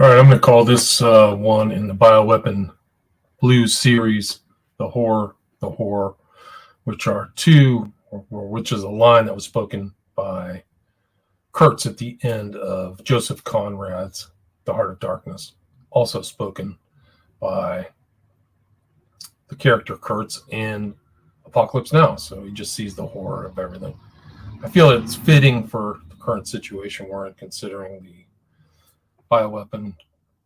All right, I'm going to call this one in the Bioweapon Blues series, the horror, which are two, or which is a line that was spoken by Kurtz at the end of Joseph Conrad's The Heart of Darkness, also spoken by the character Kurtz in Apocalypse Now. So he just sees the horror of everything. I feel it's fitting for the current situation we're in, considering the bioweapon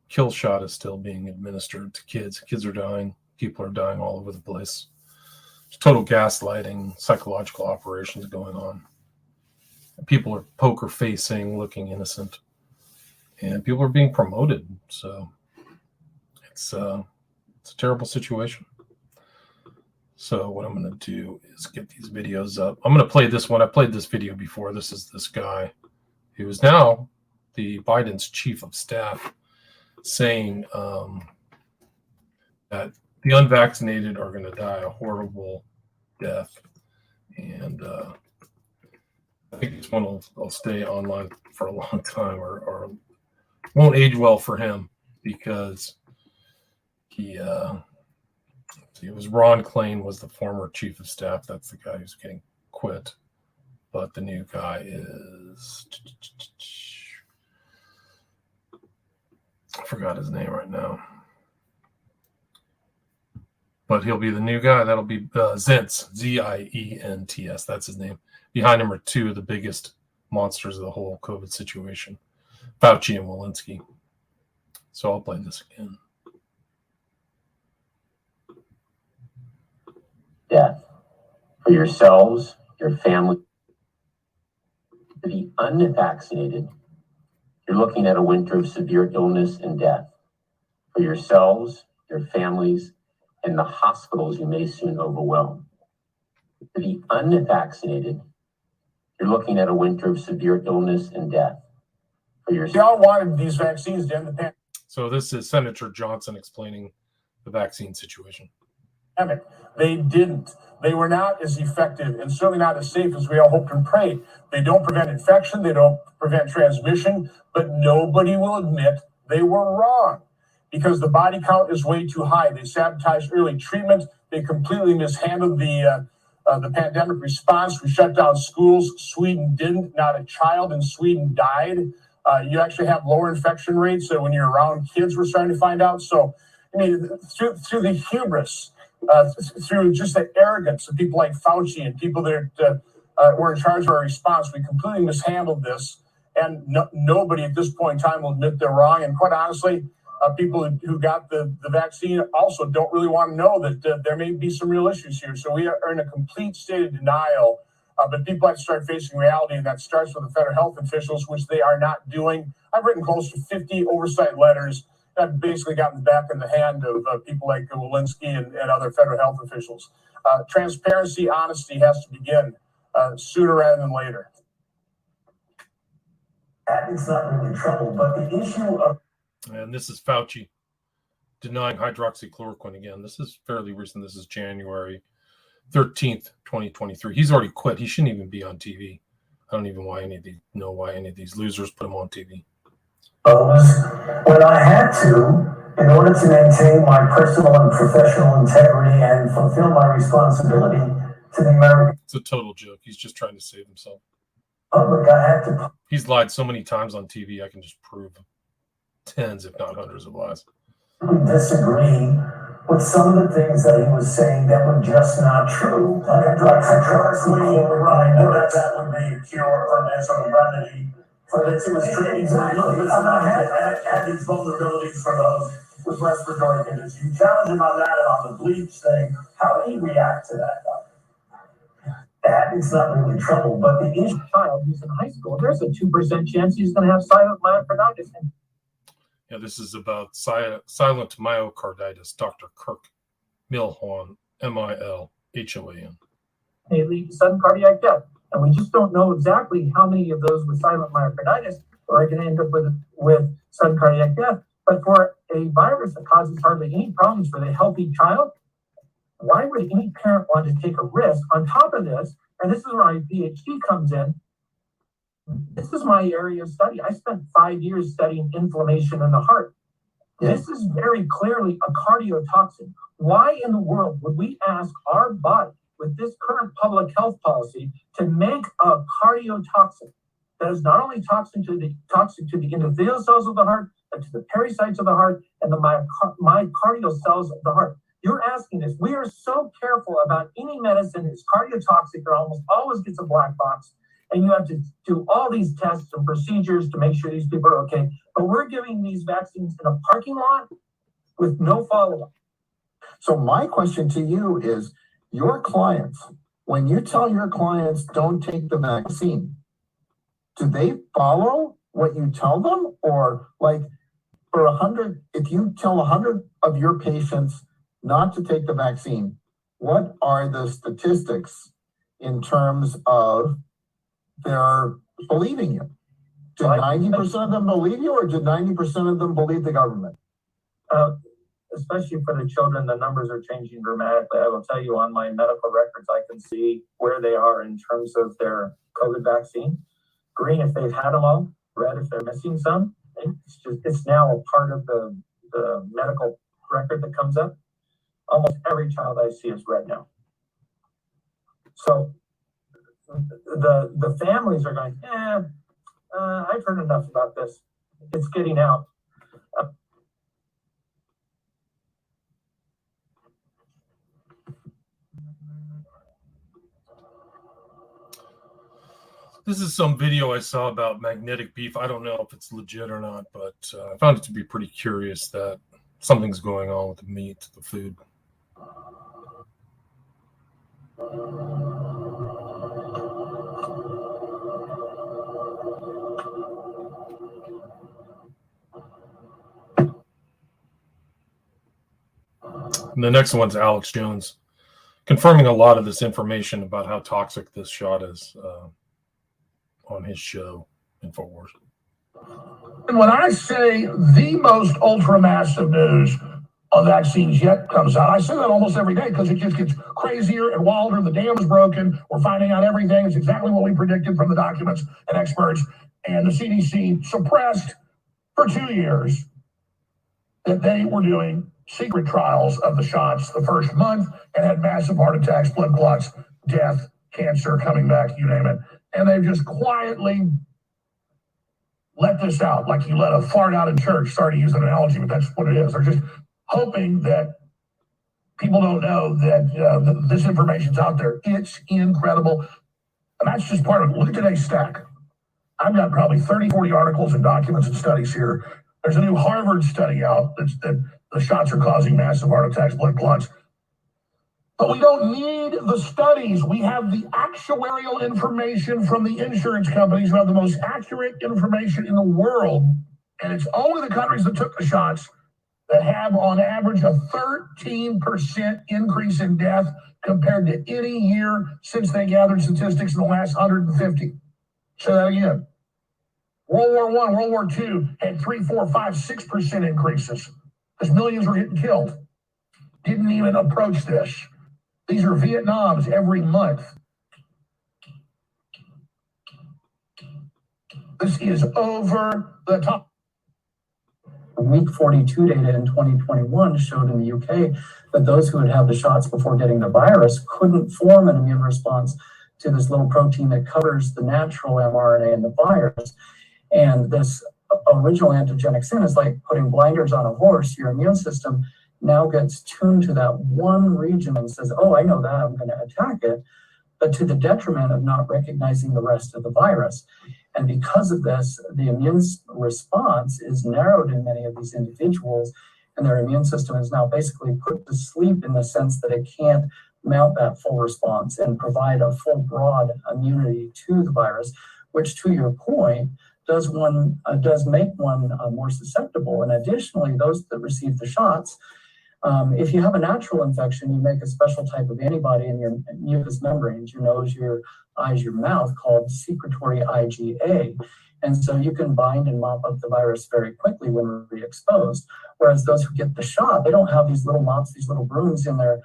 kill shot is still being administered to kids. Kids are dying. People are dying all over the place. There's total gaslighting, psychological operations going on. People are poker facing, looking innocent, and people are being promoted. So it's a terrible situation. So what I'm going to do is get these videos up. I'm going to play this one. I played this video before. This is this guy who is now the Biden's chief of staff, saying that the unvaccinated are going to die a horrible death. And I think this one will stay online for a long time, or won't age well for him, because it was Ron Klain was the former chief of staff. That's the guy who's getting quit. But the new guy is... I forgot his name right now. But he'll be the new guy. That'll be Zients, Zients. That's his name. Behind him are two of the biggest monsters of the whole COVID situation, Fauci and Walensky. So I'll play this again. Death for yourselves, your family. For the unvaccinated, you're looking at a winter of severe illness and death. For yourselves, your families, and the hospitals you may soon overwhelm. For the unvaccinated, you're looking at a winter of severe illness and death. For yourselves. They all wanted these vaccines to end the pandemic. So this is Senator Johnson explaining the vaccine situation. They didn't. They were not as effective and certainly not as safe as we all hoped and prayed. They don't prevent infection. They don't prevent transmission, but nobody will admit they were wrong because the body count is way too high. They sabotaged early treatment. They completely mishandled the pandemic response. We shut down schools. Sweden didn't. Not a child in Sweden died. You actually have lower infection rates. So when you're around kids, we're starting to find out. So, I mean, through the hubris, through just the arrogance of people like Fauci and people that were in charge of our response, we completely mishandled this. And nobody at this point in time will admit they're wrong. And quite honestly, people who got the vaccine also don't really want to know that there may be some real issues here. So we are in a complete state of denial. But people have to start facing reality, and that starts with the federal health officials, which they are not doing. I've written close to 50 oversight letters that basically gotten back in the hand of people like Walensky and other federal health officials. Transparency, honesty has to begin sooner rather than later. It's not really trouble, but the issue of... And this is Fauci denying hydroxychloroquine again. This is fairly recent. This is January 13th, 2023. He's already quit. He shouldn't even be on TV. I don't even know why any of these losers put him on TV. When I had to, in order to maintain my personal and professional integrity and fulfill my responsibility to the American... It's a total joke. He's just trying to save himself. public, I had to... He's lied so many times on TV, I can just prove tens, if not hundreds of lies. disagree with some of the things that he was saying that were just not true. Hydroxychloroquine, I know that would be a cure or as a remedy. But it was true. Had these vulnerabilities for those with respiratory conditions. You challenge him on that and on the bleach thing. How did he react to that? That is not really trouble, but the issue... child who's in high school, there's a 2% chance he's going to have silent myocarditis. Yeah, this is about silent myocarditis. Dr. Kirk Milhoan, Milhoan. They lead to sudden cardiac death. And we just don't know exactly how many of those with silent myocarditis are going to end up with sudden cardiac death. But for a virus that causes hardly any problems for the healthy child, why would any parent want to take a risk on top of this? And this is where my PhD comes in. This is my area of study. I spent 5 years studying inflammation in the heart. This is very clearly a cardiotoxin. Why in the world would we ask our body with this current public health policy to make a cardiotoxin that is not only toxic to the endothelial cells of the heart, but to the pericytes of the heart and the myocardial cells of the heart? You're asking this. We are so careful about any medicine that's cardiotoxic or almost always gets a black box. And you have to do all these tests and procedures to make sure these people are okay. But we're giving these vaccines in a parking lot with no follow-up. So my question to you is, your clients, when you tell your clients don't take the vaccine, do they follow what you tell them? Or like for 100, if you tell 100 of your patients not to take the vaccine, what are the statistics in terms of their believing you? Do 90% of them believe you, or do 90% of them believe the government? Especially for the children, the numbers are changing dramatically. I will tell you, on my medical records, I can see where they are in terms of their COVID vaccine. Green if they've had them all, red if they're missing some. It's now a part of the medical record that comes up. Almost every child I see is red now. So the families are going, I've heard enough about this. It's getting out. This is some video I saw about magnetic beef. I don't know if it's legit or not, but I found it to be pretty curious that something's going on with the meat, the food. And the next one's Alex Jones, confirming a lot of this information about how toxic this shot is on his show, InfoWars. And when I say the most ultra-massive news on vaccines yet comes out, I say that almost every day because it just gets crazier and wilder. The dam is broken. We're finding out everything. It's exactly what we predicted from the documents and experts. And the CDC suppressed for 2 years that they were doing secret trials of the shots the first month and had massive heart attacks, blood clots, death, cancer coming back, you name it. And they've just quietly let this out, like you let a fart out in church. Sorry to use an analogy, but that's what it is. They're just hoping that people don't know that this information's out there. It's incredible. And that's just part of it. Look at today's stack. I've got probably 30, 40 articles and documents and studies here. There's a new Harvard study out that the shots are causing massive heart attacks, blood clots. But we don't need the studies. We have the actuarial information from the insurance companies who have the most accurate information in the world. And it's only the countries that took the shots that have, on average, a 13% increase in death compared to any year since they gathered statistics in the last 150. Say that again. World War I, World War II had 3, 4, 5, 6% increases because millions were getting killed. Didn't even approach this. These are Vietnams every month. This is over the top. Week 42 data in 2021 showed in the UK that those who had had the shots before getting the virus couldn't form an immune response to this little protein that covers the natural mRNA in the virus. And this original antigenic sin is like putting blinders on a horse. Your immune system now gets tuned to that one region and says, oh, I know that, I'm going to attack it, but to the detriment of not recognizing the rest of the virus. And because of this, the immune response is narrowed in many of these individuals, and their immune system is now basically put to sleep in the sense that it can't mount that full response and provide a full broad immunity to the virus, which, to your point, does make one more susceptible. And additionally, those that receive the shots, if you have a natural infection, you make a special type of antibody in your mucous membranes, your nose, your eyes, your mouth, called secretory IgA. And so you can bind and mop up the virus very quickly when re-exposed. Whereas those who get the shot, they don't have these little mops, these little brooms in their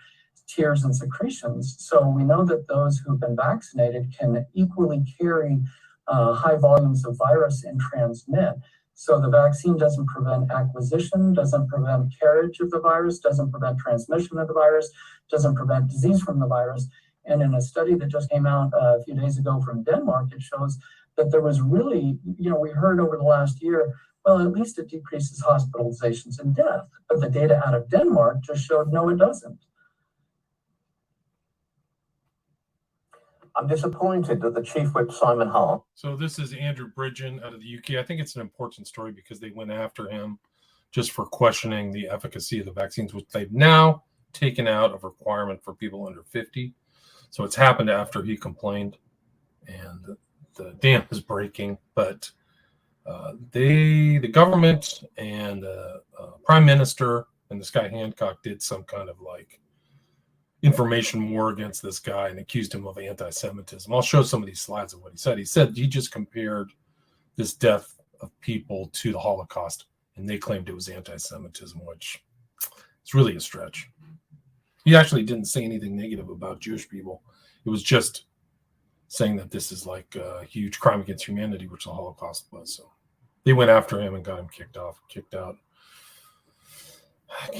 tears and secretions. So we know that those who've been vaccinated can equally carry high volumes of virus and transmit. So the vaccine doesn't prevent acquisition, doesn't prevent carriage of the virus, doesn't prevent transmission of the virus, doesn't prevent disease from the virus. And in a study that just came out a few days ago from Denmark, it shows that there was really, we heard over the last year, well, at least it decreases hospitalizations and death. But the data out of Denmark just showed no, it doesn't. I'm disappointed that the Chief Whip, Simon Hart. So this is Andrew Bridgen out of the UK. I think it's an important story because they went after him just for questioning the efficacy of the vaccines, which they've now taken out of requirement for people under 50. So it's happened after he complained, and the dam is breaking. But the government and Prime Minister and this guy Hancock did some kind of information war against this guy and accused him of anti-Semitism. I'll show some of these slides of what he said. He said he just compared this death of people to the Holocaust, and they claimed it was anti-Semitism, which is really a stretch. He actually didn't say anything negative about Jewish people. It was just saying that this is like a huge crime against humanity, which the Holocaust was. So they went after him and got him kicked out.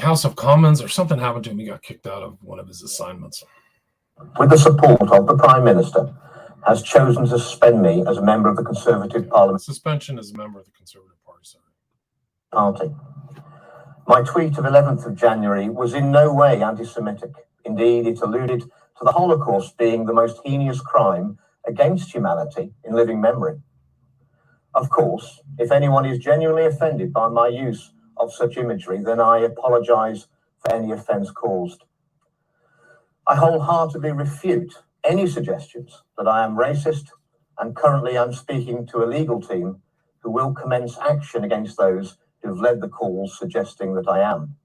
House of Commons or something happened to him. He got kicked out of one of his assignments. With the support of the Prime Minister, has chosen to suspend me as a member of the Conservative Parliament. Suspension as a member of the Conservative Party. Party. My tweet of 11th of January was in no way anti-Semitic. Indeed, it alluded to the Holocaust being the most heinous crime against humanity in living memory. Of course, if anyone is genuinely offended by my use of such imagery, then I apologize for any offense caused. I wholeheartedly refute any suggestions that I am racist, and currently I'm speaking to a legal team who will commence action against those who've led the calls suggesting that I am.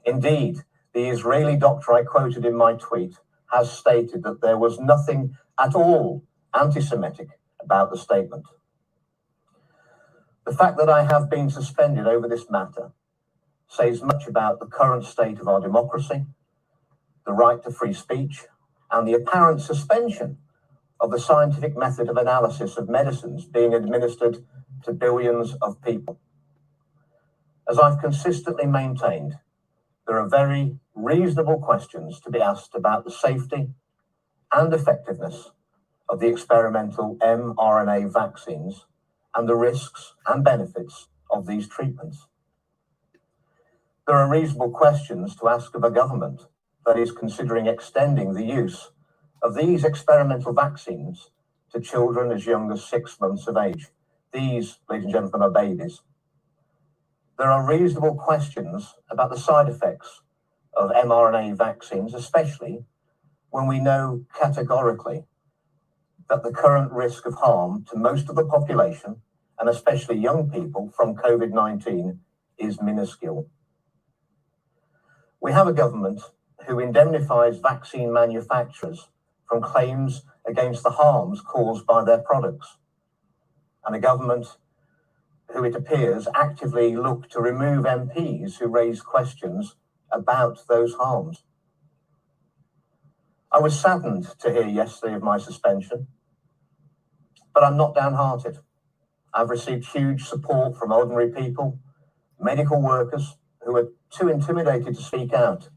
Indeed, the Israeli doctor I quoted in my tweet has stated that there was nothing at all anti-Semitic about the statement. The fact that I have been suspended over this matter says much about the current state of our democracy, the right to free speech, and the apparent suspension of the scientific method of analysis of medicines being administered to billions of people. As I've consistently maintained, there are very reasonable questions to be asked about the safety and effectiveness of the experimental mRNA vaccines and the risks and benefits of these treatments. There are reasonable questions to ask of a government that is considering extending the use of these experimental vaccines to children as young as 6 months of age. These, ladies and gentlemen, are babies. There are reasonable questions about the side effects of mRNA vaccines, especially when we know categorically that the current risk of harm to most of the population, and especially young people, from COVID-19 is minuscule. We have a government who indemnifies vaccine manufacturers from claims against the harms caused by their products, and a government who, it appears, actively look to remove MPs who raise questions about those harms. I was saddened to hear yesterday of my suspension, but I'm not downhearted. I've received huge support from ordinary people, medical workers who are too intimidated to speak out,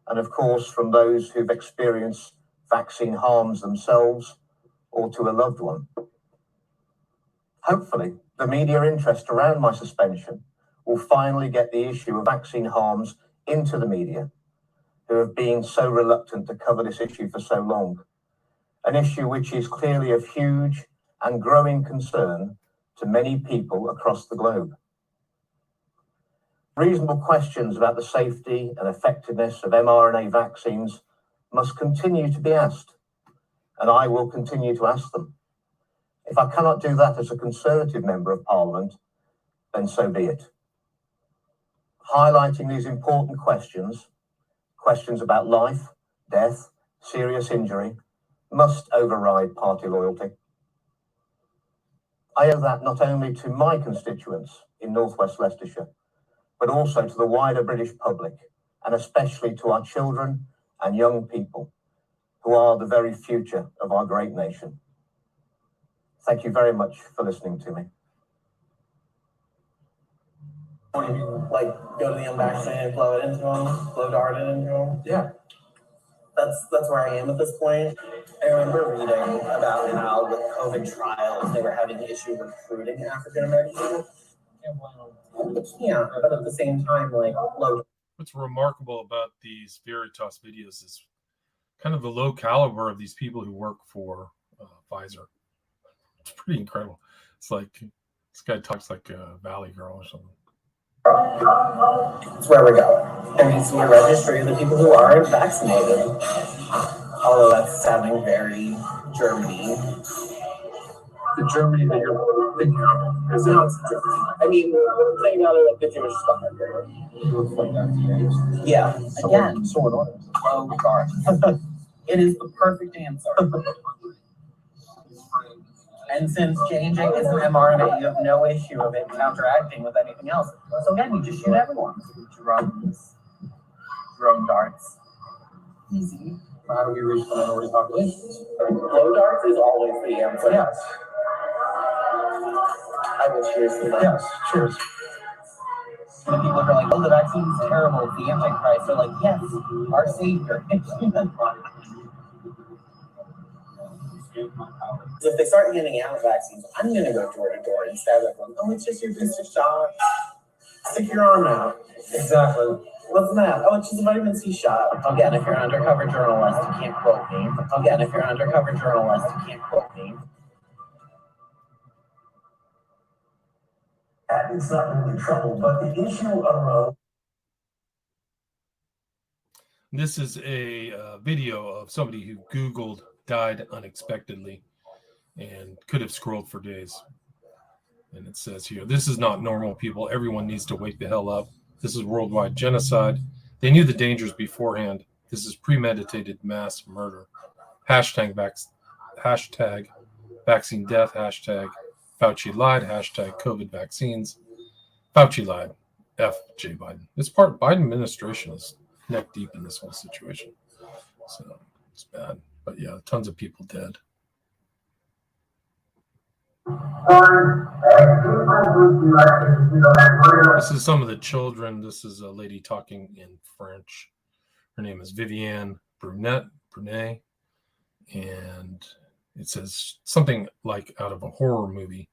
and of course from those who've experienced vaccine harms themselves or to a loved one. Hopefully, the media interest around my suspension will finally get the issue of vaccine harms into the media, who have been so reluctant to cover this issue for so long, an issue which is clearly of huge and growing concern to many people across the globe. Reasonable questions about the safety and effectiveness of mRNA vaccines must continue to be asked, and I will continue to ask them. If I cannot do that as a Conservative Member of Parliament, then so be it. Highlighting these important questions about life, death, serious injury, must override party loyalty. I owe that not only to my constituents in North West Leicestershire, but also to the wider British public, and especially to our children and young people, who are the very future of our great nation. Thank you very much for listening to me. Like, go to the unvaccinated, blow it into them, blow dart it into them. Yeah. That's where I am at this point. I remember reading about how with COVID trials, they were having an issue recruiting African American people. Yeah, but at the same time, like, low. What's remarkable about these Veritas videos is kind of the low caliber of these people who work for Pfizer. It's pretty incredible. It's like this guy talks like a Valley Girl or something. That's where we're going. There needs to be a registry of the people who aren't vaccinated. Although that's sounding very Germany. The Germany that you're thinking of is not Germany. I mean, think about it like the Jewish stuff. Yeah. Again, low regard. It is the perfect answer. And since J&J is an mRNA, you have no issue of it counteracting with anything else. So again, you just shoot everyone. Drone darts. Easy. How do we reach the minority populations? Blow darts is always the answer. Yes. I will cheers to that. Yes. Cheers. When people are like, oh, the vaccine's terrible, it's the Antichrist. They're like, yes, our savior. If they start handing out vaccines, I'm going to go door to door and stab everyone. Oh, it's just your booster shot. Stick your arm out. Exactly. What's that? Oh, it's just a vitamin C shot. Again, if you're an undercover journalist, you can't quote me. Again, if you're an undercover journalist, you can't quote me. It's not really trouble, but the issue arose. This is a video of somebody who Googled died unexpectedly and could have scrolled for days. And it says here, this is not normal, people. Everyone needs to wake the hell up. This is worldwide genocide. They knew the dangers beforehand. This is premeditated mass murder. Hashtag vaccine death. Hashtag Fauci lied. Hashtag COVID vaccines. Fauci lied. F. J. Biden. This part, Biden administration is neck deep in this whole situation. So it's bad. But yeah, tons of people dead. This is some of the children. This is a lady talking in French. Her name is Viviane Brunet, and it says something like out of a horror movie.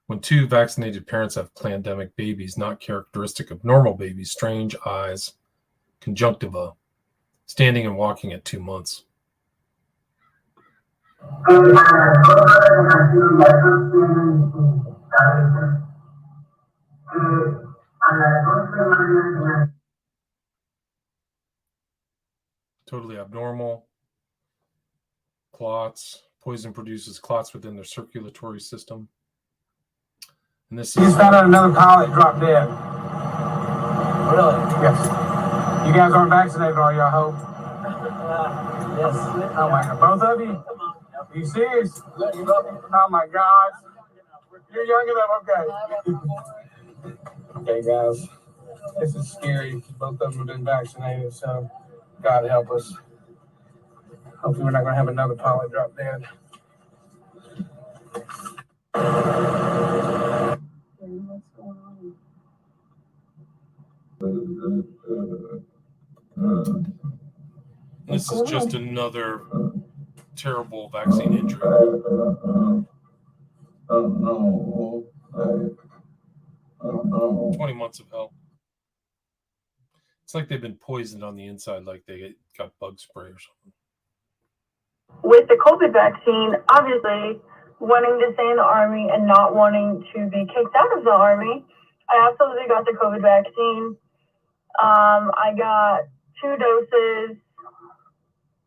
When two vaccinated parents have pandemic babies, not characteristic of normal babies, strange eyes, conjunctiva, standing and walking at 2 months. Totally abnormal. Clots. Poison produces clots within their circulatory system. And this He's is found out another pilot dropped dead. Really? Yes. You guys aren't vaccinated, are you? I hope. Yes. Oh my God, both of you? Are you serious? Oh my gosh. You're young enough, okay. Okay, guys. This is scary. Both of them have been vaccinated, so God help us. Hopefully we're not going to have another pilot drop dead. This is just another terrible vaccine injury. 20 months of hell. It's like they've been poisoned on the inside, like they got bug spray or something. With the COVID vaccine, obviously wanting to stay in the Army and not wanting to be kicked out of the Army, I absolutely got the COVID vaccine. I got 2 doses.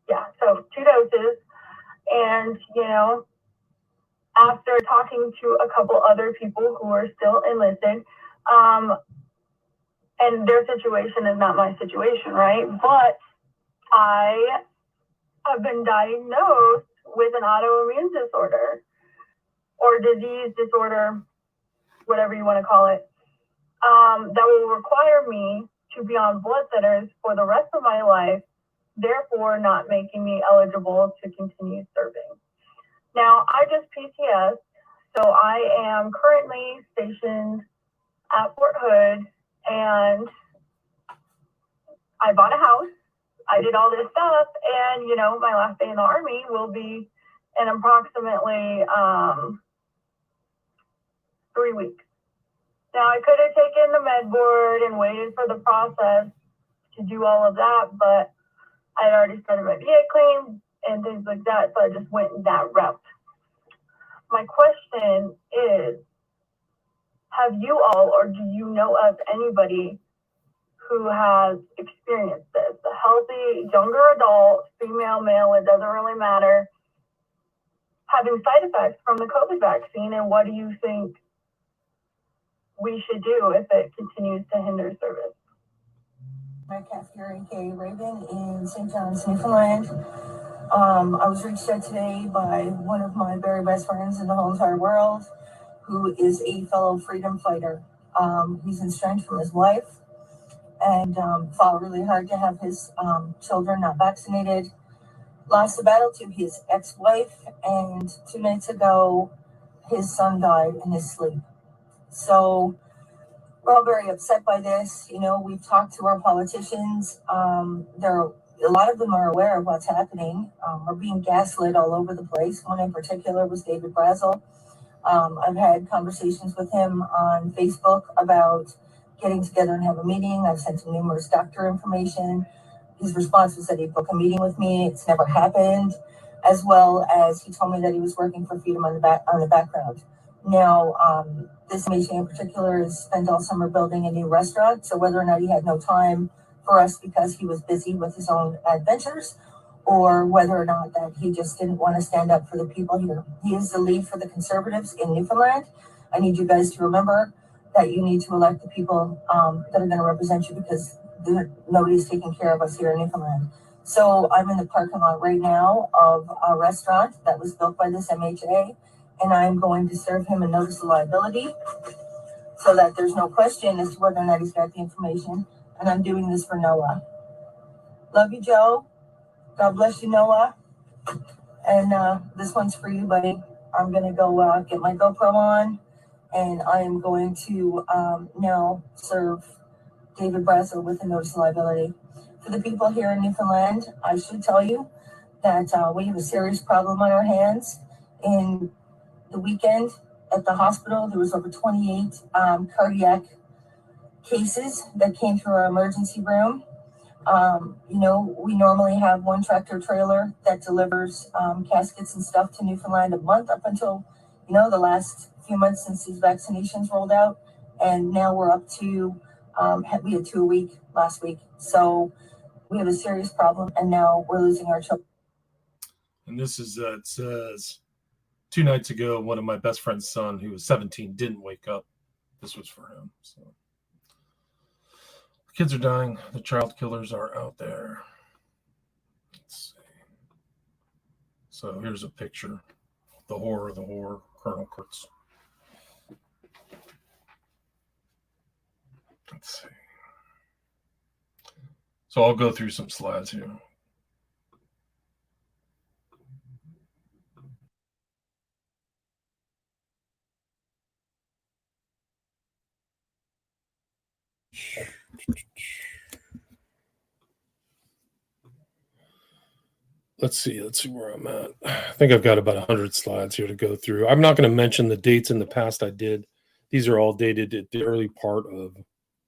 Yeah, so 2 doses. And, you know, after talking to a couple other people who are still enlisted, and their situation is not my situation, right? But I have been diagnosed with an autoimmune disorder or disease disorder, whatever you want to call it, that will require me to be on blood thinners for the rest of my life, therefore not making me eligible to continue serving. Now, I just PCS So I am currently stationed at Fort Hood, and I bought a house. I did all this stuff, and my last day in the Army will be in approximately 3 weeks. Now I could have taken the med board and waited for the process to do all of that, but I had already started my VA claim and things like that, so I just went that route. My question is, have you all, or do you know of anybody who has experienced this? A healthy, younger adult, female, male, it doesn't really matter, having side effects from the COVID vaccine, and what do you think we should do if it continues to hinder service? My Catherine K. Raven in St. John's, Newfoundland. I was reached out today by one of my very best friends in the whole entire world, who is a fellow freedom fighter. He's estranged from his wife and fought really hard to have his children not vaccinated. Lost the battle to his ex-wife, and 2 nights ago, his son died in his sleep. So we're all very upset by this. We've talked to our politicians. A lot of them are aware of what's happening. We're being gaslit all over the place. One in particular was David Brazel. I've had conversations with him on Facebook about getting together and have a meeting. I've sent him numerous doctor information. His response was that he'd book a meeting with me. It's never happened. As well as he told me that he was working for Freedom on the background. Now, this meeting in particular is spent all summer building a new restaurant. So whether or not he had no time for us because he was busy with his own adventures, or whether or not that he just didn't want to stand up for the people here. He is the lead for the Conservatives in Newfoundland. I need you guys to remember that you need to elect the people that are going to represent you, because nobody's taking care of us here in Newfoundland. So I'm in the parking lot right now of a restaurant that was built by this MHA, and I'm going to serve him a notice of liability so that there's no question as to whether or not he's got the information. And I'm doing this for Noah. Love you, Joe. God bless you, Noah. And this one's for you, buddy. I'm going to go get my GoPro on, and I am going to now serve David Brazel with a notice of liability. For the people here in Newfoundland, I should tell you that we have a serious problem on our hands. In the weekend at the hospital, there was over 28 cardiac cases that came through our emergency room. We normally have one tractor trailer that delivers caskets and stuff to Newfoundland a month up until, the last few months since these vaccinations rolled out. And now we're up to, we had 2 a week last week. So we have a serious problem, and now we're losing our children. And this is, it says, 2 nights ago, one of my best friend's son, who was 17, didn't wake up. This was for him. So the kids are dying. The child killers are out there. Let's see. So here's a picture. The horror, Colonel Kurtz. Let's see. So I'll go through some slides here. Let's see where I'm at. I think I've got about 100 slides here to go through. I'm not going to mention the dates in the past I did. These are all dated at the early part of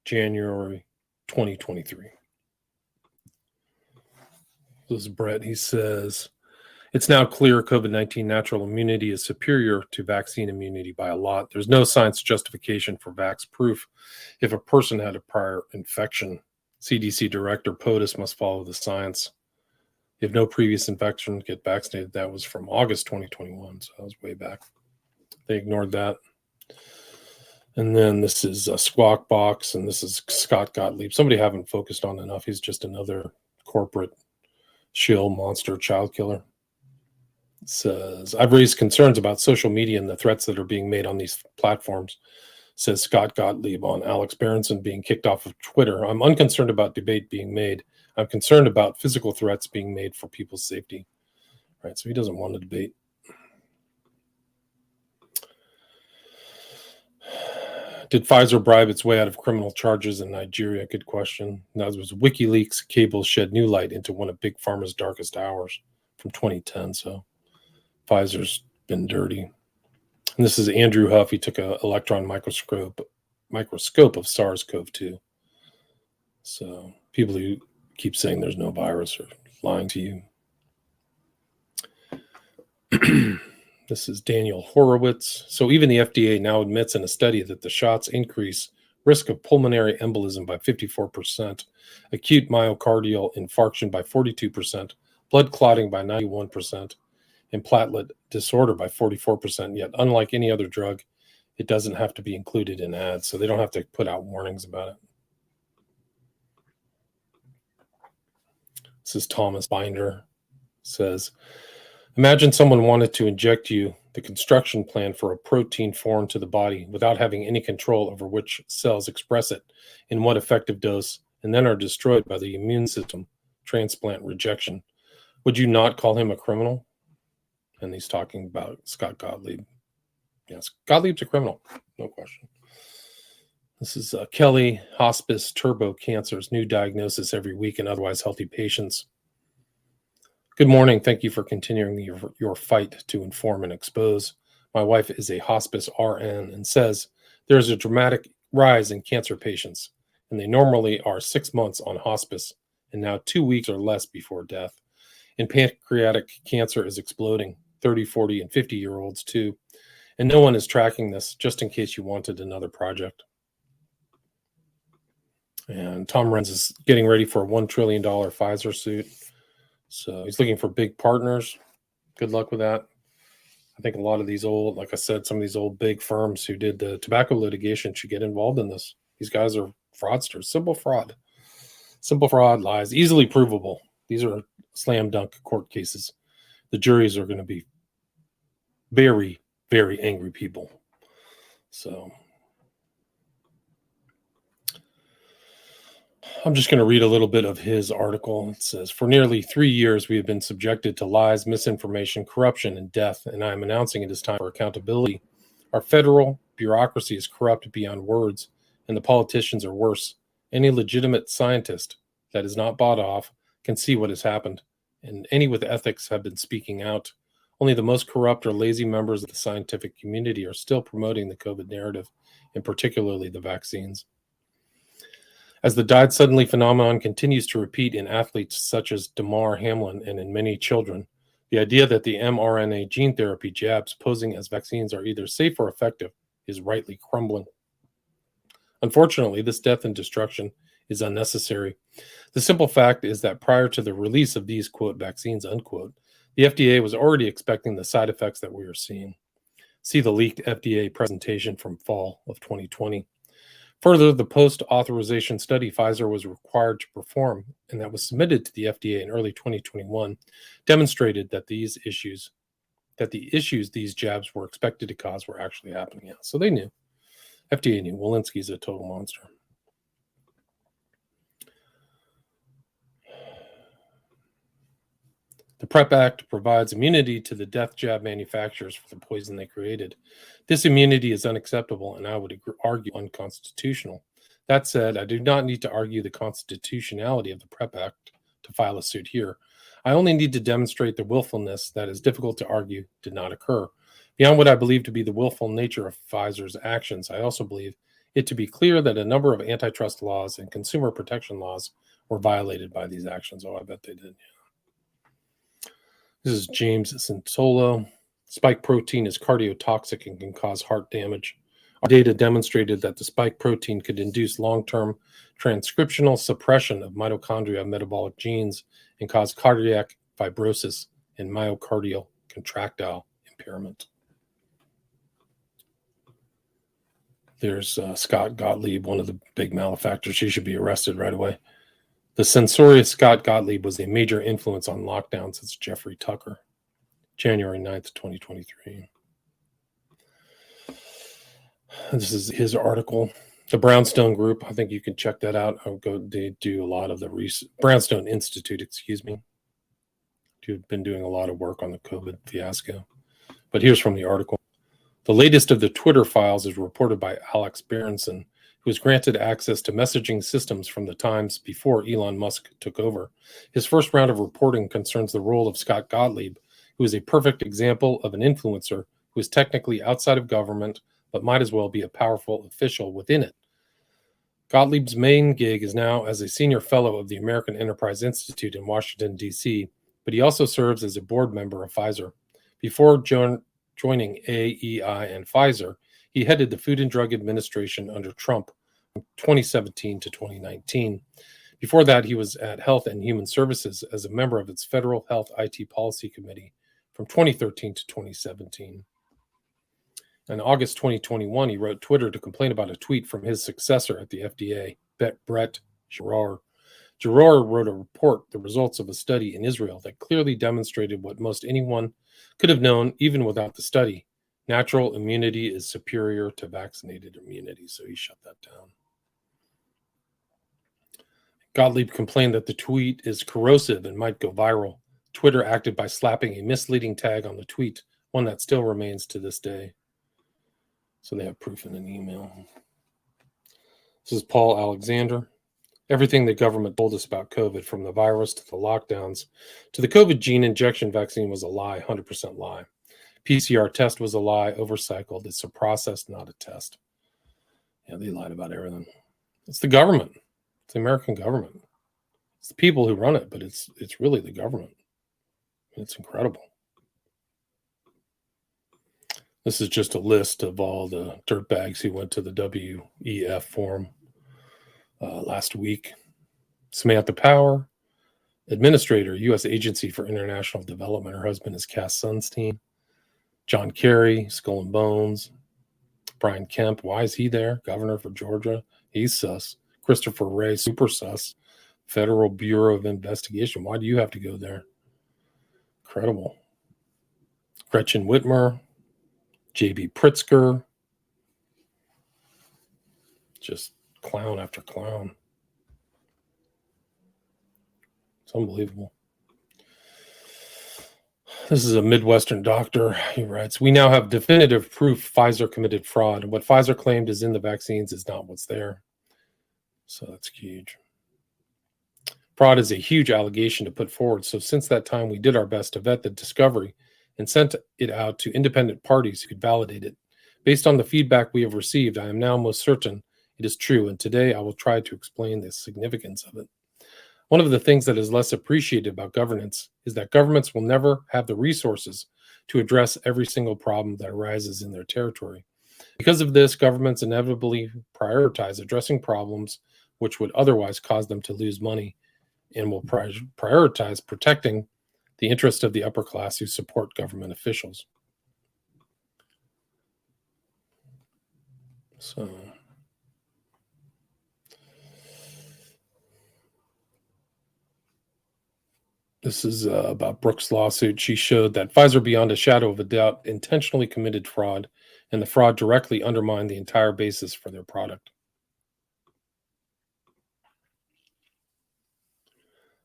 January 2023. This is Brett. He says, it's now clear COVID-19 natural immunity is superior to vaccine immunity by a lot. There's no science justification for vax proof. If a person had a prior infection, CDC Director POTUS must follow the science. If no previous infection, get vaccinated. That was from August 2021, so that was way back. They ignored that. And then this is a Squawk Box, and this is Scott Gottlieb. Somebody I haven't focused on enough. He's just another corporate shill monster child killer. It says, I've raised concerns about social media and the threats that are being made on these platforms, says Scott Gottlieb on Alex Berenson being kicked off of Twitter. I'm unconcerned about debate being made. I'm concerned about physical threats being made for people's safety. Right, so he doesn't want to debate. Did Pfizer bribe its way out of criminal charges in Nigeria? Good question. Now, there was WikiLeaks cables shed new light into one of Big Pharma's darkest hours from 2010. So Pfizer's been dirty. And this is Andrew Huff. He took an electron microscope of SARS-CoV-2. So people who keep saying there's no virus are lying to you. This is Daniel Horowitz. So even the FDA now admits in a study that the shots increase risk of pulmonary embolism by 54%, acute myocardial infarction by 42%, blood clotting by 91%, and platelet disorder by 44%. Yet, unlike any other drug, it doesn't have to be included in ads, so they don't have to put out warnings about it. This is Thomas Binder. Says, imagine someone wanted to inject you the construction plan for a protein foreign to the body without having any control over which cells express it, in what effective dose, and then are destroyed by the immune system, transplant rejection. Would you not call him a criminal? And he's talking about Scott Gottlieb. Yes, Gottlieb's a criminal, no question. This is Kelly, hospice, turbo cancers, new diagnosis every week in otherwise healthy patients. Good morning. Thank you for continuing your fight to inform and expose. My wife is a hospice RN and says there is a dramatic rise in cancer patients, and they normally are 6 months on hospice and now 2 weeks or less before death. And pancreatic cancer is exploding, 30, 40, and 50-year-olds too. And no one is tracking this, just in case you wanted another project. And Tom Renz is getting ready for a $1 trillion Pfizer suit. So he's looking for big partners. Good luck with that. I think a lot of these old, like I said, some of these old big firms who did the tobacco litigation should get involved in this. These guys are fraudsters. Simple fraud. Simple fraud, lies, easily provable. These are slam dunk court cases. The juries are going to be very, very angry people. So I'm just going to read a little bit of his article. It says, for nearly 3 years, we have been subjected to lies, misinformation, corruption, and death, and I am announcing it is time for accountability. Our federal bureaucracy is corrupt beyond words, and the politicians are worse. Any legitimate scientist that is not bought off can see what has happened, and any with ethics have been speaking out. Only the most corrupt or lazy members of the scientific community are still promoting the COVID narrative, and particularly the vaccines. As the died suddenly phenomenon continues to repeat in athletes such as Damar Hamlin and in many children, the idea that the mRNA gene therapy jabs posing as vaccines are either safe or effective is rightly crumbling. Unfortunately, this death and destruction is unnecessary. The simple fact is that prior to the release of these, quote, vaccines, unquote, the FDA was already expecting the side effects that we are seeing. See the leaked FDA presentation from fall of 2020. Further, the post-authorization study Pfizer was required to perform and that was submitted to the FDA in early 2021 demonstrated that the issues these jabs were expected to cause were actually happening. Yeah, so they knew. FDA knew. Walensky's a total monster. The PrEP Act provides immunity to the death jab manufacturers for the poison they created. This immunity is unacceptable and I would argue unconstitutional. That said, I do not need to argue the constitutionality of the PrEP Act to file a suit here. I only need to demonstrate the willfulness that is difficult to argue did not occur. Beyond what I believe to be the willful nature of Pfizer's actions, I also believe it to be clear that a number of antitrust laws and consumer protection laws were violated by these actions. Oh, I bet they did. This is James Santolo. Spike protein is cardiotoxic and can cause heart damage. Our data demonstrated that the spike protein could induce long-term transcriptional suppression of mitochondria metabolic genes and cause cardiac fibrosis and myocardial contractile impairment. There's Scott Gottlieb, one of the big malefactors. He should be arrested right away. The censorious Scott Gottlieb was a major influence on lockdowns since Jeffrey Tucker, January 9th, 2023. This is his article. The Brownstone Group, I think you can check that out. They do a lot of the Brownstone Institute, been doing a lot of work on the COVID fiasco. But here's from the article. The latest of the Twitter files is reported by Alex Berenson, who was granted access to messaging systems from the times before Elon Musk took over. His first round of reporting concerns the role of Scott Gottlieb, who is a perfect example of an influencer who is technically outside of government, but might as well be a powerful official within it. Gottlieb's main gig is now as a senior fellow of the American Enterprise Institute in Washington, D.C., but he also serves as a board member of Pfizer. Before joining AEI and Pfizer, he headed the Food and Drug Administration under Trump from 2017 to 2019. Before that, he was at Health and Human Services as a member of its Federal Health IT Policy Committee from 2013 to 2017. In August 2021, he wrote Twitter to complain about a tweet from his successor at the FDA, Brett Giroir. Giroir wrote a report, the results of a study in Israel, that clearly demonstrated what most anyone could have known even without the study. Natural immunity is superior to vaccinated immunity, so he shut that down. Gottlieb complained that the tweet is corrosive and might go viral. Twitter acted by slapping a misleading tag on the tweet, one that still remains to this day. So they have proof in an email. This is Paul Alexander. Everything the government told us about COVID, from the virus to the lockdowns to the COVID gene injection vaccine, was a lie, 100% lie. PCR test was a lie, overcycled. It's a process, not a test. Yeah, they lied about everything. It's the government. It's the American government. It's the people who run it, but it's really the government. It's incredible. This is just a list of all the dirtbags who went to the WEF forum last week. Samantha Power, Administrator, U.S. Agency for International Development. Her husband is Cass Sunstein. John Kerry, Skull and Bones. Brian Kemp, why is he there? Governor for Georgia. He's sus. Christopher Wray, super sus. Federal Bureau of Investigation. Why do you have to go there? Incredible. Gretchen Whitmer. J.B. Pritzker. Just clown after clown. It's unbelievable. This is a Midwestern doctor. He writes, "We now have definitive proof Pfizer committed fraud. What Pfizer claimed is in the vaccines is not what's there." So that's huge. Fraud is a huge allegation to put forward. So since that time, we did our best to vet the discovery and sent it out to independent parties who could validate it. Based on the feedback we have received, I am now most certain it is true, and today I will try to explain the significance of it. One of the things that is less appreciated about governance is that governments will never have the resources to address every single problem that arises in their territory. Because of this, governments inevitably prioritize addressing problems which would otherwise cause them to lose money, and will prioritize protecting the interest of the upper class who support government officials. So this is about Brooks' lawsuit. She showed that Pfizer, beyond a shadow of a doubt, intentionally committed fraud, and the fraud directly undermined the entire basis for their product.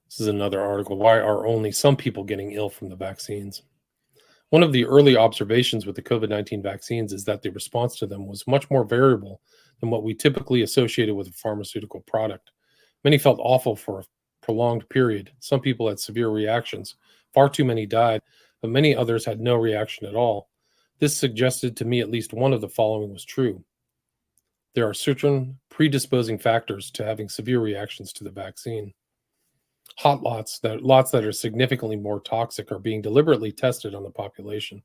This is another article. Why are only some people getting ill from the vaccines? One of the early observations with the COVID-19 vaccines is that the response to them was much more variable than what we typically associated with a pharmaceutical product. Many felt awful for a prolonged period. Some people had severe reactions. Far too many died, but many others had no reaction at all. This suggested to me at least one of the following was true. There are certain predisposing factors to having severe reactions to the vaccine. Hot lots that are significantly more toxic are being deliberately tested on the population.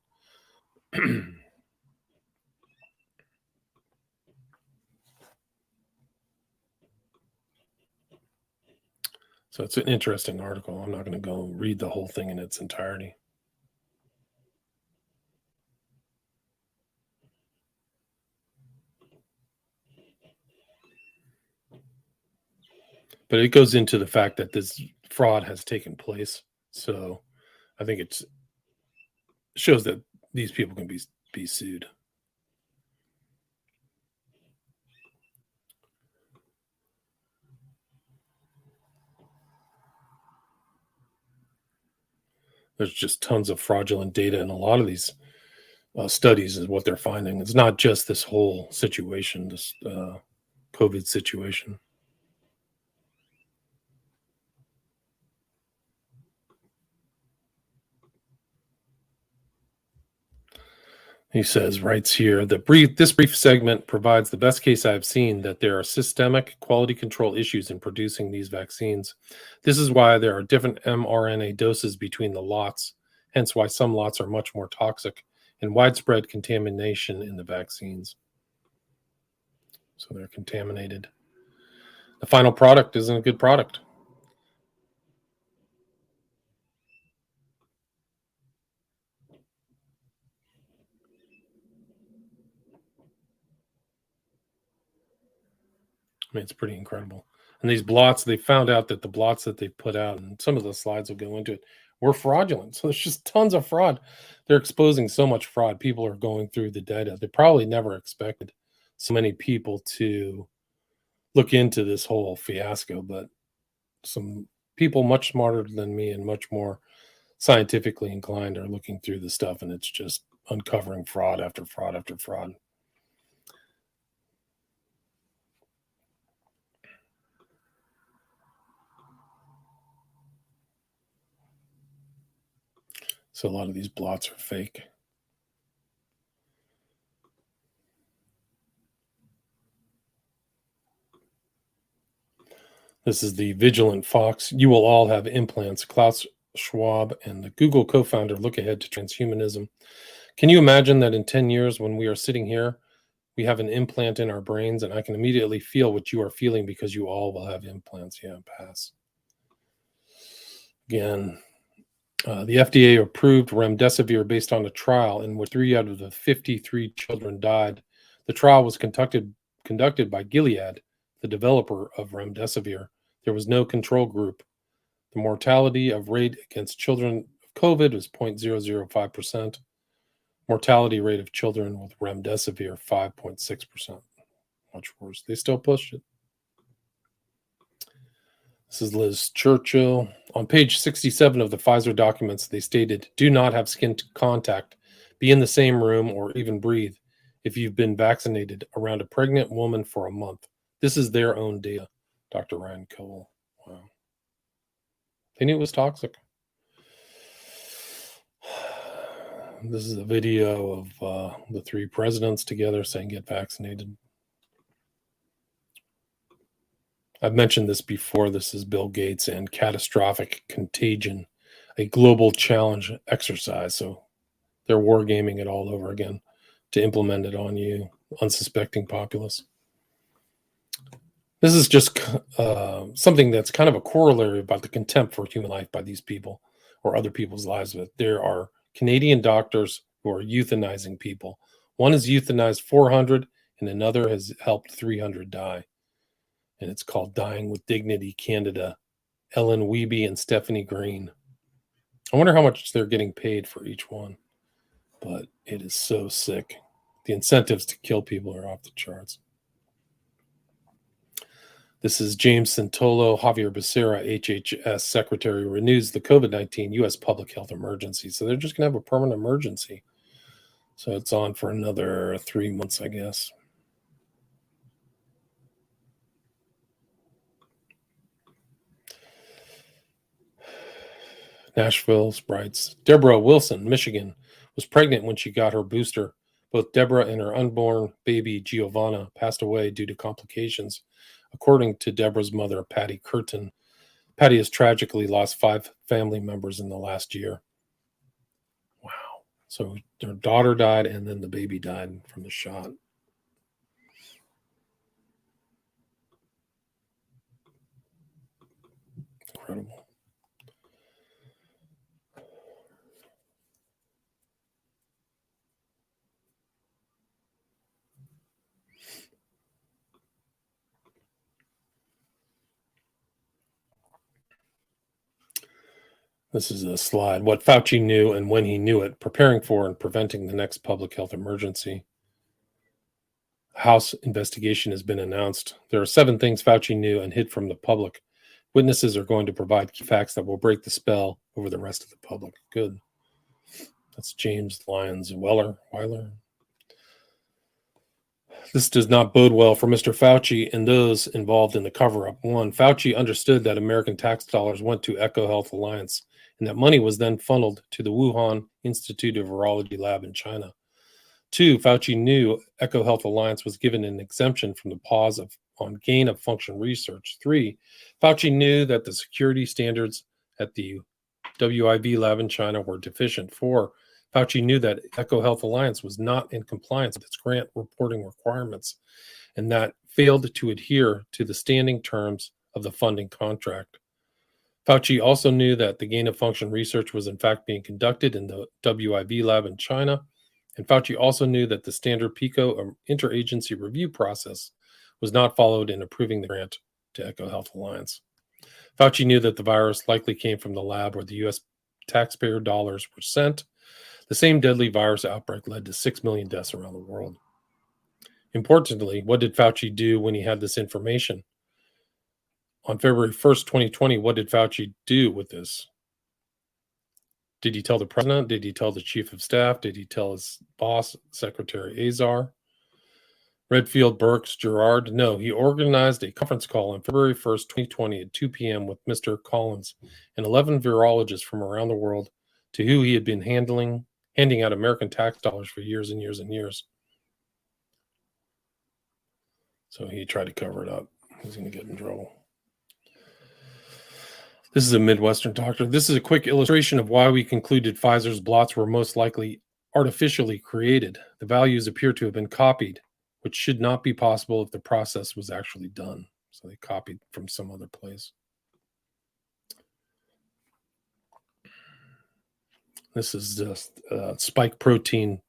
So it's an interesting article. I'm not going to go read the whole thing in its entirety. But it goes into the fact that this fraud has taken place. So I think it shows that these people can be sued. There's just tons of fraudulent data in a lot of these studies is what they're finding. It's not just this whole situation, this COVID situation. He says, writes here, this brief segment provides the best case I've seen that there are systemic quality control issues in producing these vaccines. This is why there are different mRNA doses between the lots, hence why some lots are much more toxic, and widespread contamination in the vaccines. So they're contaminated. The final product isn't a good product. I mean, it's pretty incredible. And these blots, they found out that the blots that they put out, and some of the slides will go into it, were fraudulent. So there's just tons of fraud. They're exposing so much fraud. People are going through the data. They probably never expected so many people to look into this whole fiasco, but some people much smarter than me and much more scientifically inclined are looking through the stuff, and it's just uncovering fraud after fraud after fraud. So a lot of these blots are fake. This is the Vigilant Fox. You will all have implants. Klaus Schwab and the Google co-founder look ahead to transhumanism. Can you imagine that in 10 years when we are sitting here, we have an implant in our brains and I can immediately feel what you are feeling because you all will have implants? Yeah, pass. Again, the FDA approved remdesivir based on a trial in which 3 out of the 53 children died. The trial was conducted by Gilead, the developer of remdesivir. There was no control group. The mortality rate against children of COVID was 0.005%. Mortality rate of children with remdesivir, 5.6%. Much worse. They still pushed it. This is Liz Churchill. On page 67 of the Pfizer documents, they stated, do not have skin contact, be in the same room, or even breathe if you've been vaccinated around a pregnant woman for a month. This is their own data. Dr. Ryan Cole. Wow. They knew it was toxic. This is a video of the 3 presidents together saying get vaccinated. I've mentioned this before. This is Bill Gates and catastrophic contagion, a global challenge exercise. So they're wargaming it all over again to implement it on you, unsuspecting populace. This is just something that's kind of a corollary about the contempt for human life by these people or other people's lives. But there are Canadian doctors who are euthanizing people. One has euthanized 400 and another has helped 300 die. And it's called Dying with Dignity Canada. Ellen Wiebe and Stephanie Green. I wonder how much they're getting paid for each one. But it is so sick. The incentives to kill people are off the charts. This is James Santolo. Javier Becerra, HHS Secretary, renews the COVID-19 U.S. public health emergency. So they're just going to have a permanent emergency. So it's on for another 3 months, I guess. Nashville writes, Deborah Wilson, Michigan, was pregnant when she got her booster. Both Deborah and her unborn baby, Giovanna, passed away due to complications. According to Deborah's mother, Patty Curtin, Patty has tragically lost 5 family members in the last year. Wow. So their daughter died and then the baby died from the shot. Incredible. This is a slide. What Fauci knew and when he knew it, preparing for and preventing the next public health emergency. House investigation has been announced. There are 7 things Fauci knew and hid from the public. Witnesses are going to provide key facts that will break the spell over the rest of the public. Good. That's James Lyons Weiler. This does not bode well for Mr. Fauci and those involved in the cover-up. One, Fauci understood that American tax dollars went to EcoHealth Alliance, and that money was then funneled to the Wuhan Institute of Virology lab in China. Two, Fauci knew EcoHealth Alliance was given an exemption from the pause on gain-of-function research. Three, Fauci knew that the security standards at the WIV lab in China were deficient. Four, Fauci knew that EcoHealth Alliance was not in compliance with its grant reporting requirements and that failed to adhere to the standing terms of the funding contract. Fauci also knew that the gain-of-function research was in fact being conducted in the WIV lab in China, and Fauci also knew that the standard PICO interagency review process was not followed in approving the grant to EcoHealth Alliance. Fauci knew that the virus likely came from the lab where the U.S. taxpayer dollars were sent. The same deadly virus outbreak led to 6 million deaths around the world. Importantly, what did Fauci do when he had this information? On February 1st, 2020, what did Fauci do with this? Did he tell the president? Did he tell the chief of staff? Did he tell his boss, Secretary Azar? Redfield, Birx, Gerard? No, he organized a conference call on February 1st, 2020 at 2 p.m. with Mr. Collins and 11 virologists from around the world to who he had been handing out American tax dollars for years and years and years. So he tried to cover it up. He's going to get in trouble. This is a Midwestern doctor. This is a quick illustration of why we concluded Pfizer's blots were most likely artificially created. The values appear to have been copied, which should not be possible if the process was actually done. So they copied from some other place. This is just spike protein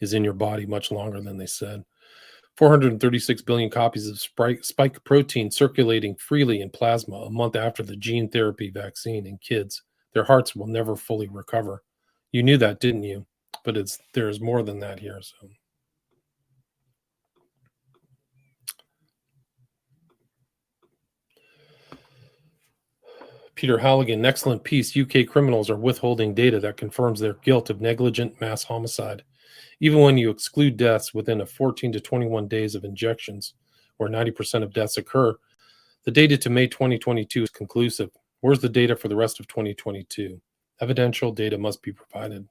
is in your body much longer than they said. 436 billion copies of spike protein circulating freely in plasma a month after the gene therapy vaccine in kids. Their hearts will never fully recover. You knew that, didn't you? But there's more than that here. So. Peter Halligan, excellent piece. UK criminals are withholding data that confirms their guilt of negligent mass homicide. Even when you exclude deaths within 14 to 21 days of injections, where 90% of deaths occur, the data to May 2022 is conclusive. Where's the data for the rest of 2022? Evidential data must be provided.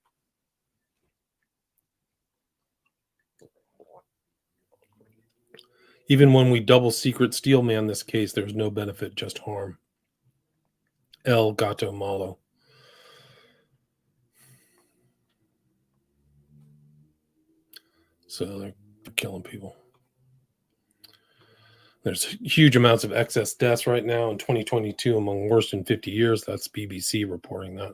Even when we double secret steel man this case, there's no benefit, just harm. El Gato Malo. So they're killing people. There's huge amounts of excess deaths right now in 2022, among worst in 50 years. That's BBC reporting that.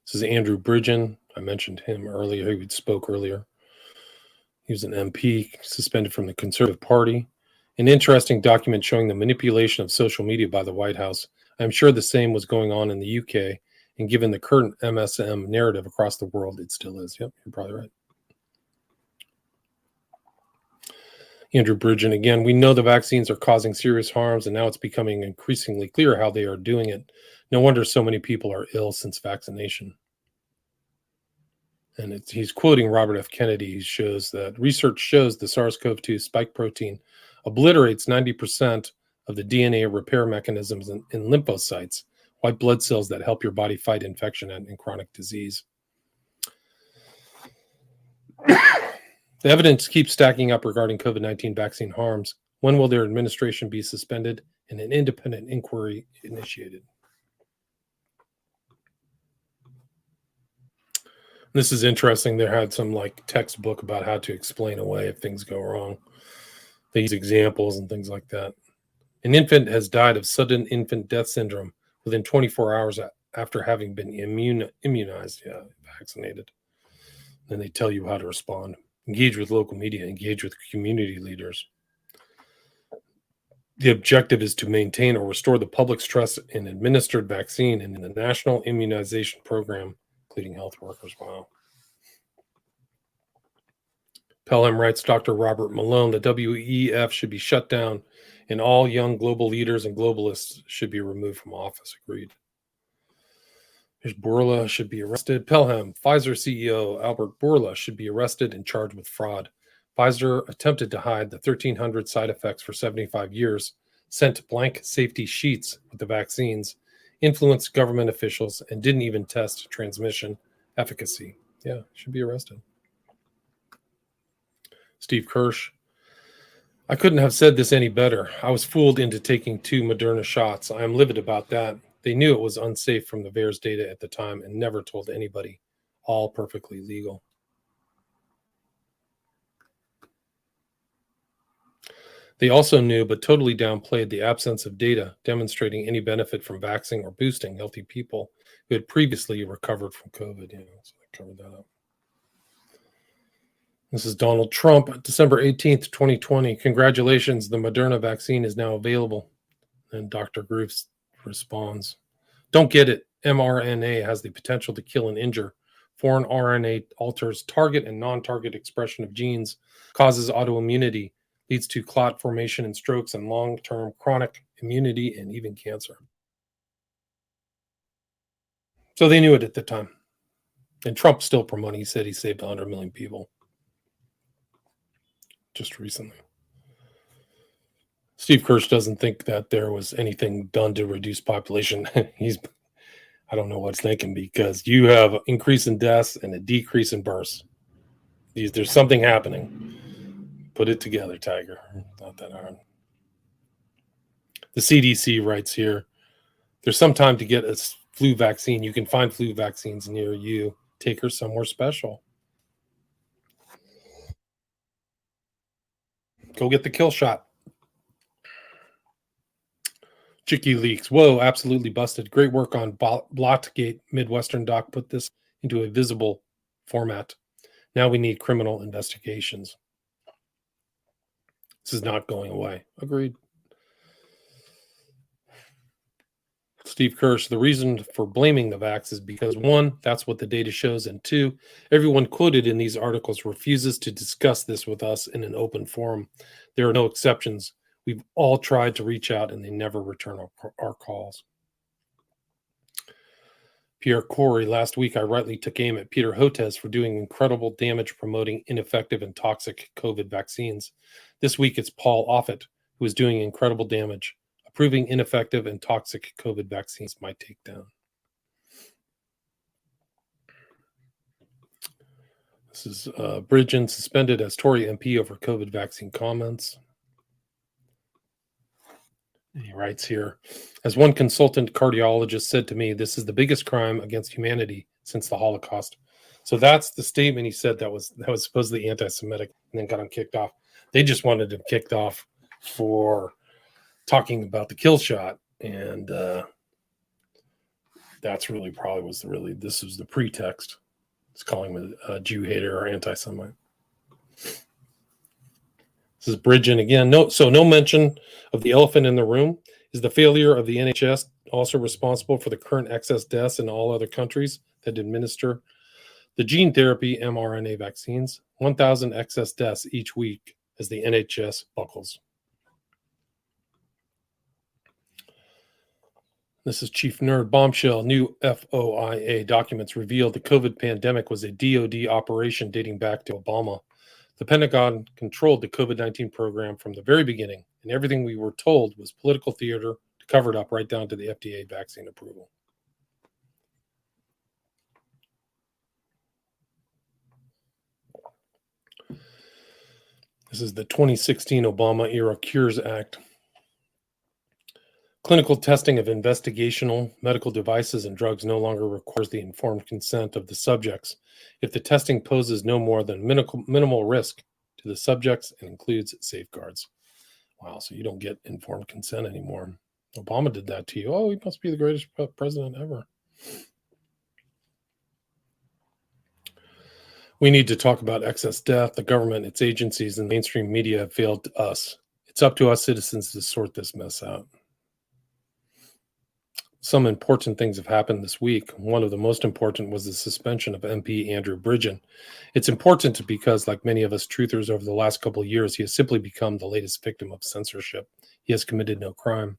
This is Andrew Bridgen. I mentioned him earlier. He spoke earlier. He was an MP suspended from the Conservative Party. An interesting document showing the manipulation of social media by the White House. I'm sure the same was going on in the UK, and given the current MSM narrative across the world, it still is. Yep, you're probably right. Andrew Bridgen, again, we know the vaccines are causing serious harms, and now it's becoming increasingly clear how they are doing it. No wonder so many people are ill since vaccination. And he's quoting Robert F. Kennedy. He shows that research shows the SARS-CoV-2 spike protein obliterates 90% of the DNA repair mechanisms in lymphocytes, white blood cells that help your body fight infection and chronic disease. The evidence keeps stacking up regarding COVID-19 vaccine harms. When will their administration be suspended and an independent inquiry initiated? This is interesting. They had some textbook about how to explain away if things go wrong. They use examples and things like that. An infant has died of sudden infant death syndrome within 24 hours after having been immunized, vaccinated. Then they tell you how to respond. Engage with local media, engage with community leaders. The objective is to maintain or restore the public's trust in administered vaccine and in the national immunization program, including health workers. Wow. Pelham writes, Dr. Robert Malone, the WEF should be shut down and all young global leaders and globalists should be removed from office. Agreed. Here's Bourla should be arrested. Pelham, Pfizer CEO Albert Bourla should be arrested and charged with fraud. Pfizer attempted to hide the 1,300 side effects for 75 years, sent blank safety sheets with the vaccines, influenced government officials, and didn't even test transmission efficacy. Yeah, should be arrested. Steve Kirsch. I couldn't have said this any better. I was fooled into taking 2 Moderna shots. I am livid about that. They knew it was unsafe from the VAERS data at the time and never told anybody. All perfectly legal. They also knew but totally downplayed the absence of data demonstrating any benefit from vaccinating or boosting healthy people who had previously recovered from COVID. Yeah, so I covered that up. This is Donald Trump, December 18th, 2020. Congratulations, the Moderna vaccine is now available. And Dr. Grooves responds, don't get it. mRNA has the potential to kill and injure. Foreign RNA alters target and non-target expression of genes, causes autoimmunity, leads to clot formation and strokes and long-term chronic immunity and even cancer. So they knew it at the time. And Trump's still promoting, he said he saved 100 million people. Just recently. Steve Kirsch doesn't think that there was anything done to reduce population. I don't know what's thinking, because you have an increase in deaths and a decrease in births. There's something happening. Put it together, Tiger. Not that hard. The CDC writes here, there's some time to get a flu vaccine. You can find flu vaccines near you. Take her somewhere special. Go get the kill shot. Chicky leaks. Whoa, absolutely busted. Great work on Blotgate. Midwestern Doc put this into a visible format. Now we need criminal investigations. This is not going away. Agreed. Steve Kirsch, the reason for blaming the vax is because, 1, that's what the data shows, and 2, everyone quoted in these articles refuses to discuss this with us in an open forum. There are no exceptions. We've all tried to reach out and they never return our calls. Pierre Corey, last week I rightly took aim at Peter Hotez for doing incredible damage promoting ineffective and toxic COVID vaccines. This week it's Paul Offit who is doing incredible damage, approving ineffective and toxic COVID vaccines might take down. This is Bridgen suspended as Tory MP over COVID vaccine comments. He writes here, as one consultant cardiologist said to me, this is the biggest crime against humanity since the Holocaust. So that's the statement he said that was supposedly anti-Semitic, and then got him kicked off. They just wanted him kicked off for talking about the kill shot, and that's really probably this was the pretext. It's calling him a Jew hater or anti-Semite. This is Bridgen again. No mention of the elephant in the room. Is the failure of the NHS also responsible for the current excess deaths in all other countries that administer the gene therapy mRNA vaccines? 1,000 excess deaths each week as the NHS buckles. This is Chief Nerd Bombshell. New FOIA documents revealed the COVID pandemic was a DoD operation dating back to Obama. The Pentagon controlled the COVID-19 program from the very beginning, and everything we were told was political theater to cover it up right down to the FDA vaccine approval. This is the 2016 Obama-era Cures Act. Clinical testing of investigational medical devices and drugs no longer requires the informed consent of the subjects if the testing poses no more than minimal risk to the subjects and includes safeguards. Wow, so you don't get informed consent anymore. Obama did that to you. Oh, he must be the greatest president ever. We need to talk about excess death. The government, its agencies, and mainstream media have failed us. It's up to us citizens to sort this mess out. Some important things have happened this week. One of the most important was the suspension of MP Andrew Bridgen. It's important because, like many of us truthers over the last couple of years, he has simply become the latest victim of censorship. He has committed no crime.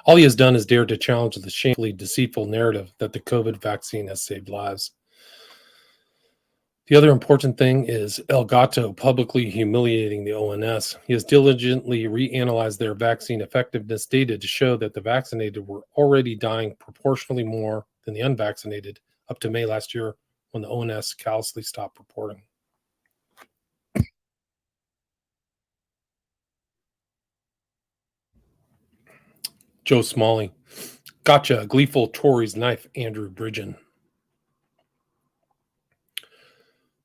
All he has done is dared to challenge the shamefully deceitful narrative that the COVID vaccine has saved lives. The other important thing is El Gato publicly humiliating the ONS. He has diligently reanalyzed their vaccine effectiveness data to show that the vaccinated were already dying proportionally more than the unvaccinated up to May last year, when the ONS callously stopped reporting. Joe Smalley. Gotcha. Gleeful Tories knife Andrew Bridgen.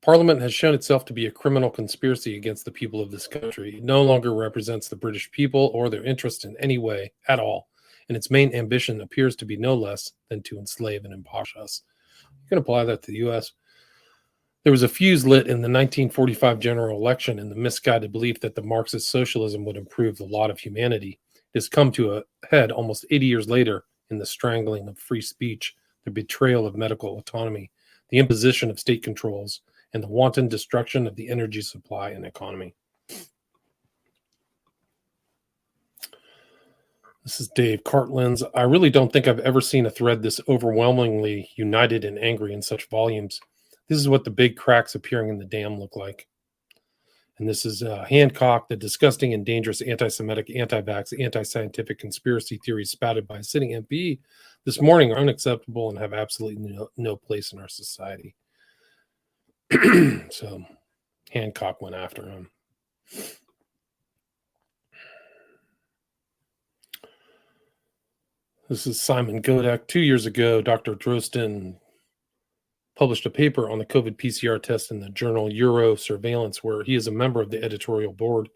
Parliament has shown itself to be a criminal conspiracy against the people of this country. It no longer represents the British people or their interests in any way at all, and its main ambition appears to be no less than to enslave and impoverish us. You can apply that to the U.S. There was a fuse lit in the 1945 general election in the misguided belief that the Marxist socialism would improve the lot of humanity. It has come to a head almost 80 years later in the strangling of free speech, the betrayal of medical autonomy, the imposition of state controls, and the wanton destruction of the energy supply and economy. This is Dave Cartlands. I really don't think I've ever seen a thread this overwhelmingly united and angry in such volumes. This is what the big cracks appearing in the dam look like. And this is Hancock, the disgusting and dangerous anti-Semitic, anti-vax, anti-scientific conspiracy theories spouted by a sitting MP this morning are unacceptable and have absolutely no place in our society. So Hancock went after him. This is Simon Godek. 2 years ago, Dr. Drosten published a paper on the COVID PCR test in the journal Eurosurveillance, where he is a member of the editorial board.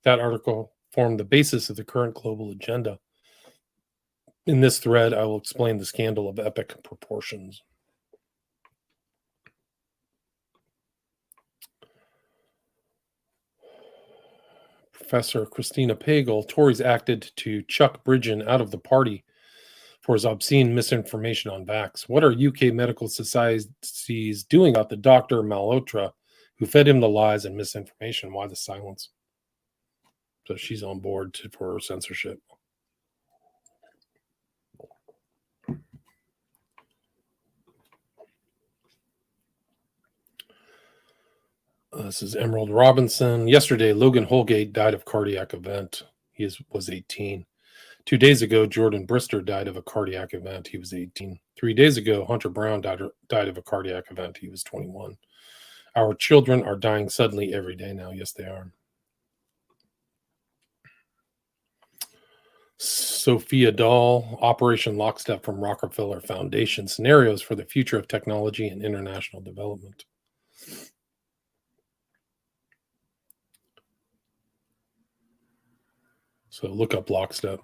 That article formed the basis of the current global agenda. In this thread, I will explain the scandal of epic proportions. Professor Christina Pagel, Tories acted to chuck Bridgen out of the party for his obscene misinformation on vax. What are UK medical societies doing about the Dr. Malhotra who fed him the lies and misinformation? Why the silence? So she's on board for censorship. This is Emerald Robinson. Yesterday, Logan Holgate died of cardiac event. He was 18. 2 days ago, Jordan Brister died of a cardiac event. He was 18. 3 days ago, Hunter Brown died of a cardiac event. He was 21. Our children are dying suddenly every day now. Yes, they are. Sophia Dahl, Operation Lockstep from Rockefeller Foundation, Scenarios for the Future of Technology and International Development. So look up Lockstep.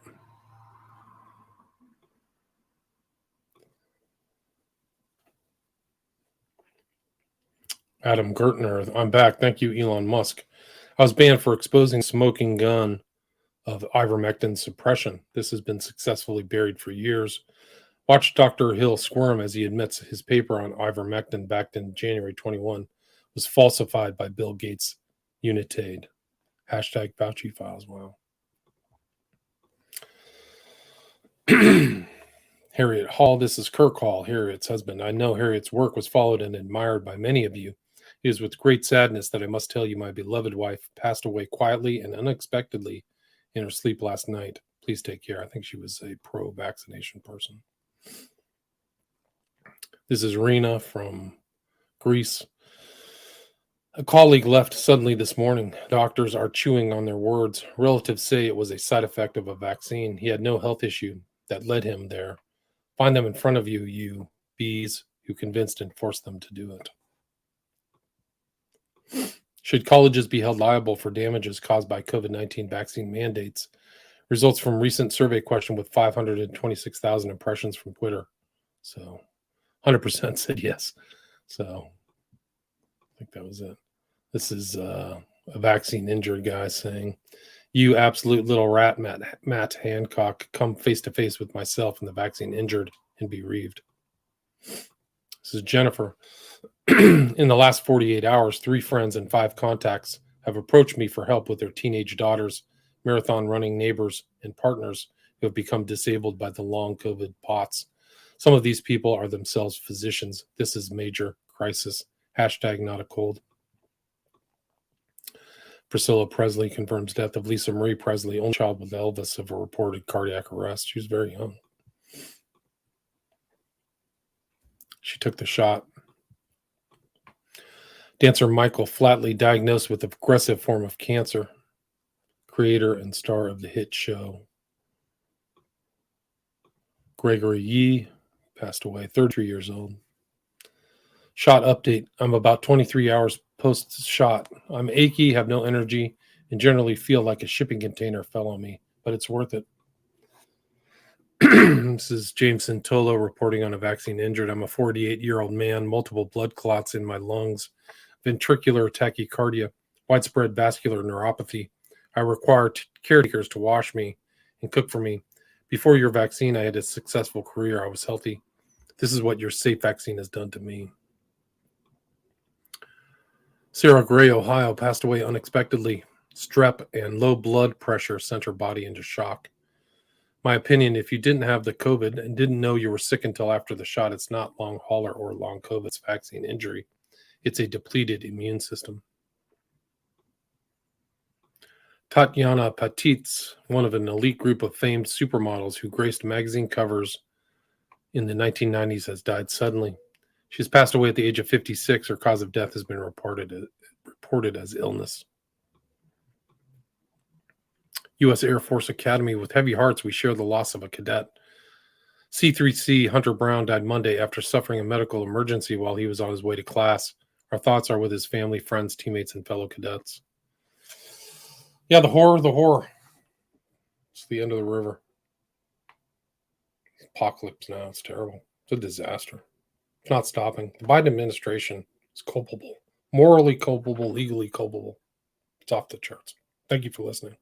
Adam Gertner, I'm back. Thank you, Elon Musk. I was banned for exposing smoking gun of ivermectin suppression. This has been successfully buried for years. Watch Dr. Hill squirm as he admits his paper on ivermectin back in January 21 was falsified by Bill Gates' Unitaid. Hashtag Fauci files. Wow. Harriet Hall, this is Kirk Hall, Harriet's husband. I know Harriet's work was followed and admired by many of you. It is with great sadness that I must tell you my beloved wife passed away quietly and unexpectedly in her sleep last night. Please take care. I think she was a pro-vaccination person. This is Rena from Greece. A colleague left suddenly this morning. Doctors are chewing on their words. Relatives say it was a side effect of a vaccine. He had no health issue that led him there. Find them in front of you, you bees who convinced and forced them to do it. Should colleges be held liable for damages caused by COVID-19 vaccine mandates? Results from recent survey question with 526,000 impressions from Twitter. So 100% said yes. So I think that was it. This is a vaccine injured guy saying, you absolute little rat, Matt Hancock, come face to face with myself and the vaccine injured and bereaved. This is Jennifer. In the last 48 hours, 3 friends and 5 contacts have approached me for help with their teenage daughters, marathon running neighbors, and partners who have become disabled by the long COVID pots. Some of these people are themselves physicians. This is major crisis. Hashtag not a cold. Priscilla Presley confirms death of Lisa Marie Presley, only child with Elvis, of a reported cardiac arrest. She was very young. She took the shot. Dancer Michael Flatley diagnosed with an aggressive form of cancer. Creator and star of the hit show. Gregory Yee passed away, 33 years old. Shot update. I'm about 23 hours post-shot. I'm achy, have no energy, and generally feel like a shipping container fell on me, but it's worth it. This is James Santolo reporting on a vaccine injured. I'm a 48-year-old man, multiple blood clots in my lungs, ventricular tachycardia, widespread vascular neuropathy. I require caretakers to wash me and cook for me. Before your vaccine, I had a successful career. I was healthy. This is what your safe vaccine has done to me. Sarah Gray, Ohio, passed away unexpectedly. Strep and low blood pressure sent her body into shock. My opinion, if you didn't have the COVID and didn't know you were sick until after the shot, it's not long hauler or long COVID. It's vaccine injury. It's a depleted immune system. Tatiana Patitz, one of an elite group of famed supermodels who graced magazine covers in the 1990s, has died suddenly. She's passed away at the age of 56. Her cause of death has been reported as illness. U.S. Air Force Academy. With heavy hearts, we share the loss of a cadet. C3C Hunter Brown died Monday after suffering a medical emergency while he was on his way to class. Our thoughts are with his family, friends, teammates, and fellow cadets. Yeah, the horror. It's the end of the river. Apocalypse now. It's terrible. It's a disaster. It's not stopping. The Biden administration is culpable. Morally culpable, legally culpable. It's off the charts. Thank you for listening.